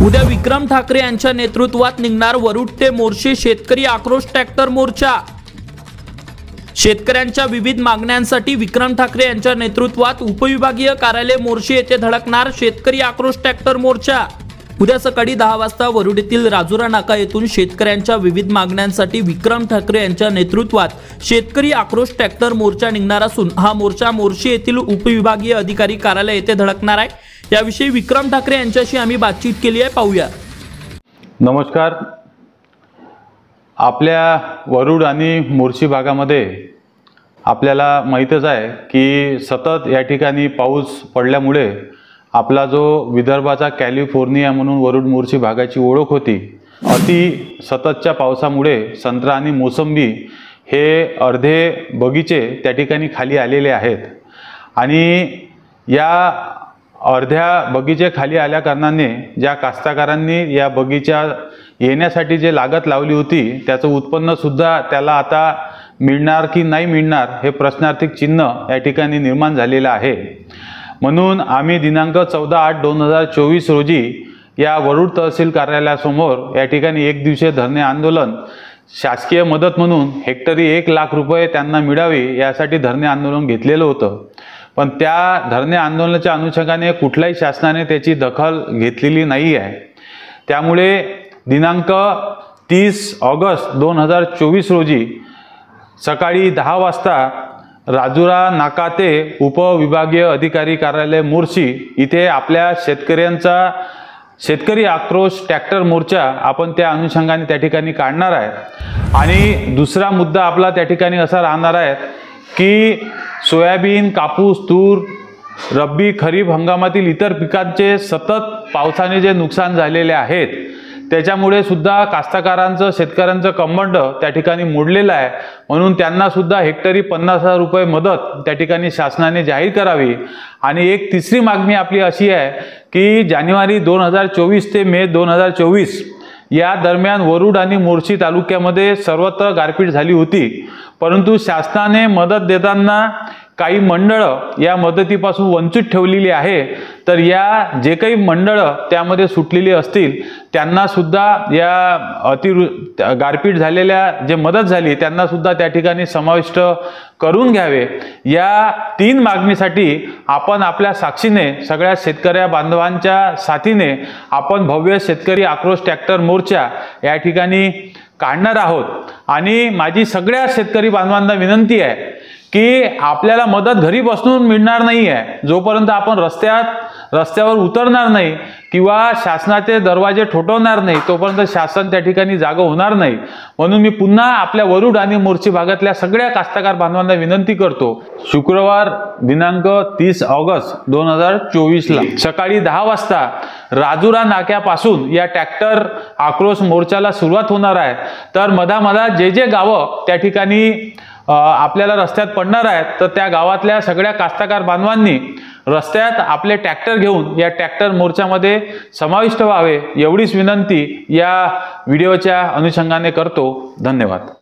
उद्या विक्रम ठाकरे यांच्या नेतृत्वात निघणार वरुड ते मोर्शी शेतकरी आक्रोश ट्रॅक्टर मोर्चा। शेतकऱ्यांच्या विविध मागण्यांसाठी विक्रम ठाकरे यांच्या नेतृत्वात उपविभागीय कार्यालय मोर्शी येथे धडकणार शेतकरी आक्रोश ट्रॅक्टर मोर्चा। उद्या सकाळी 10 वाजता वरुड येथील राजुरा नाका येथून शेतकऱ्यांच्या विविध मागण्यांसाठी विक्रम ठाकरे यांच्या नेतृत्वात शेतकरी आक्रोश ट्रॅक्टर मोर्चा निघणार असून हा मोर्चा मोर्शी येथील उपविभागीय अधिकारी कार्यालय येथे धडकणार आहे। याविषयी विक्रम ठाकरे यांच्याशी आम्ही बातचीत केली आहे, पाहूया। नमस्कार। आपल्या वरुड आणि मोर्शी भागामध्ये आपल्याला माहीतच आहे की सतत या ठिकाणी पाऊस पडल्यामुळे आपला जो विदर्भाचा कॅलिफोर्निया म्हणून वरुड मोर्शी भागाची ओळख होती, अति सततच्या पावसामुळे संत्रा आणि मोसंबी हे अर्धे बगीचे त्या ठिकाणी खाली आलेले आहेत आणि या अर्ध्या बगीचे खाली आल्या कारणाने ज्या कास्तकारांनी या बगीचा येण्यासाठी जे लागत लावली होती त्याचं उत्पन्न सुद्धा त्याला आता मिळणार की नाही मिळणार हे प्रश्नार्थक चिन्ह या ठिकाणी निर्माण झालेलं आहे। म्हणून आम्ही दिनांक 14/8/2024 रोजी या वरुड तहसील कार्यालयासमोर या ठिकाणी एक दिवसीय धरणे आंदोलन, शासकीय मदत म्हणून हेक्टरी 1 लाख रुपये त्यांना मिळावे यासाठी धरणे आंदोलन घेतलेलं होतं। पण त्या धरणे आंदोलनाच्या अनुषंगाने कुठल्याही शासनाने त्याची दखल घेतलेली नाही आहे। त्यामुळे दिनांक 30 ऑगस्ट 2024 रोजी सकाळी 10 वाजता राजुरा नाका ते उपविभागीय अधिकारी कार्यालय मोर्शी इथे आपल्या शेतकऱ्यांचा शेतकरी आक्रोश ट्रॅक्टर मोर्चा आपण त्या अनुषंगाने त्या ठिकाणी काढणार आहे। आणि दुसरा मुद्दा आपला त्या ठिकाणी असा राहणार आहे की सोयाबीन, कापूस, तूर, रब्बी खरीप हंगामातील इतर पिकांचे सतत पावसाने जे नुकसान झालेले आहेत त्याच्यामुळे सुद्धा कास्तकारांचं शेतकऱ्यांचं कंबंड त्या ठिकाणी मोडलेलं आहे। म्हणून त्यांना सुद्धा हेक्टरी 50,000 रुपये मदत त्या ठिकाणी शासनाने जाहीर करावी। आणि एक तिसरी मागणी आपली अशी आहे की जानेवारी 2024 ते मे 2024 या दरम्यान वरुड आणि मोर्शी तालुक्यामध्ये सर्वत्र गारपीट झाली होती, परंतु शासनाने मदत देताना काही मंडळं या मदतीपासून वंचित ठेवलेली आहे। तर या जे काही मंडळं त्यामध्ये सुटलेली असतील त्यांना सुद्धा या गारपीट झालेल्या जे मदत झाली त्यांना सुद्धा त्या ठिकाणी समाविष्ट करून घ्यावे। या 3 मागणीसाठी आपण आपल्या साक्षीने सगळ्या शेतकऱ्या बांधवांच्या साथीने आपण भव्य शेतकरी आक्रोश ट्रॅक्टर मोर्चा या ठिकाणी काढणार आहोत। आणि माझी सगळ्या शेतकरी बांधवांना विनंती आहे की आपल्याला मदत घरी बसून मिळणार नाही आहे। जोपर्यंत आपण रस्त्यावर उतरणार नाही किंवा शासनाचे दरवाजे ठोठवणार नाही तोपर्यंत शासन त्या ठिकाणी जागं होणार नाही। म्हणून मी पुन्हा आपल्या वरुड आणि मोर्शी भागातल्या सगळ्या कास्तकार बांधवांना विनंती करतो, शुक्रवार दिनांक 30 ऑगस्ट 2024 ला सकाळी 10 वाजता राजुरा नाक्यापासून या ट्रॅक्टर आक्रोश मोर्चाला सुरुवात होणार आहे। तर मधामधा जे गावं त्या ठिकाणी आपल्याला रस्त्यात पडणार आहेत तर त्या गावातल्या सगळ्या कास्तकार बांधवांनी रस्त्यात आपले ट्रॅक्टर घेऊन या ट्रॅक्टर मोर्चामध्ये समाविष्ट व्हावे एवढीच विनंती या व्हिडिओच्या अनुषंगाने करतो। धन्यवाद।